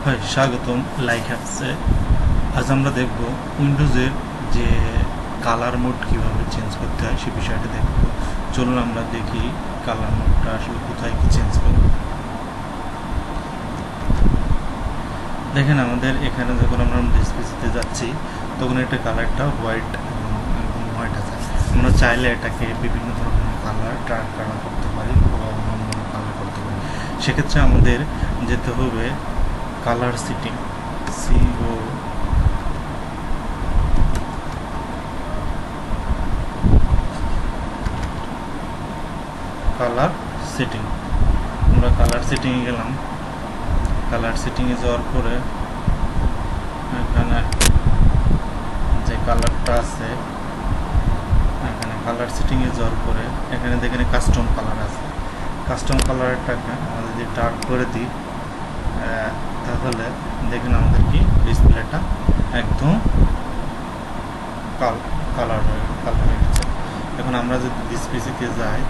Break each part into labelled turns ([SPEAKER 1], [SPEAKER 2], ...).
[SPEAKER 1] হয় স্বাগতম লাইক হ্যাপসে। আজ আমরা দেখব উইন্ডোজের যে কালার মোড কিভাবে চেঞ্জ করতে হয় সে বিষয়টা দেখব। চলুন আমরা দেখি কালার মোডটা আসলে কোথায় কি চেঞ্জ করব। দেখেন আমাদের এখানে যখন আমরা ডিসপ্লেতে যাচ্ছি তখন এটা কালারটা হোয়াইট একদম হোয়াইট আছে। আমরা চাইলে এটাকে বিভিন্ন ধরনের কালার ডার্ক কালার করতে পারি বা অন্য কালার করতে পারি। সেক্ষেত্রে আমাদের যেতে হবে কালার সেটিং, কালার সেটিং। আমরা কালার সেটিংয়ে গেলাম। কালার সেটিংয়ে যাওয়ার পরে এখানে যে কালারটা আছে, এখানে কালার সেটিংয়ে যাওয়ার পরে এখানে দেখেন কাস্টম কালার আছে। কাস্টম কালারটাকে আমরা যদি ডার্ক করে দিই তাহলে দেখেন আমাদের কি ডিসপ্লেটা একদম কালার হয়ে গেছে। এখন আমরা যদি ডিসপ্লেতে যাই,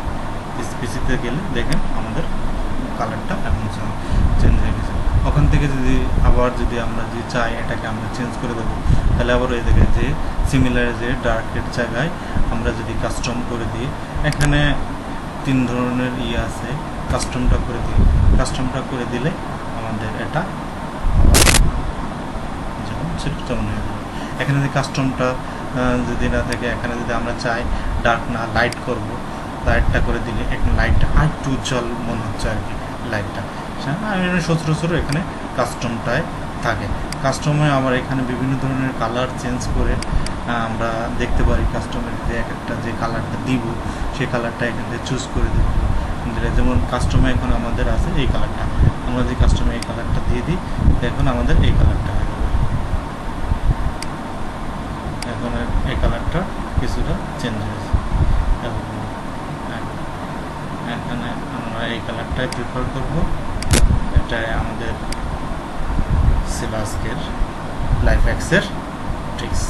[SPEAKER 1] ডিসপ্লেতে গেলে দেখেন আমাদের কালারটা এখন চেঞ্জ হয়ে গেছে। ওখান থেকে আবার যদি আমরা চাই এটাকে আমরা চেঞ্জ করে দেবো, তাহলে আবার ওই জায়গায় যে সিমিলার যে ডার্কের জায়গায় আমরা যদি কাস্টম করে দিই, এখানে 3 ধরনের আছে। কাস্টমটা করে দিই, কাস্টমটা করে দিলে আমাদের এটা যেমন হয়ে যাবে। এখানে যদি কাস্টমটা যদি না থাকে, এখানে যদি আমরা চাই ডার্ক না লাইট করব, লাইটটা করে দিলে এখানে লাইটটা আর একটু উজ্জ্বল মনে হচ্ছে আর কি লাইটটা। সচরাচর এখানে কাস্টমটায় থাকে। কাস্টমে আমার এখানে বিভিন্ন ধরনের কালার চেঞ্জ করে আমরা দেখতে পারি। কাস্টমের যে এক একটা যে কালারটা দিব সেই কালারটা এখান থেকে চুজ করে দেবো। যেমন কাস্টমে এখন আমাদের আছে এই কালারটা, আমরা যদি কাস্টমে এই কালারটা দিয়ে দিই এখন আমাদের এই কালারটা হয়ে যাবে। এখন এই কালারটা কিছুটা চেঞ্জ হয়েছে। এখানে আমরা এই কালারটাই প্রিফার করব। এটাই আমাদের ছিল আজকের লাইফ হ্যাক্সের ট্রিক্স।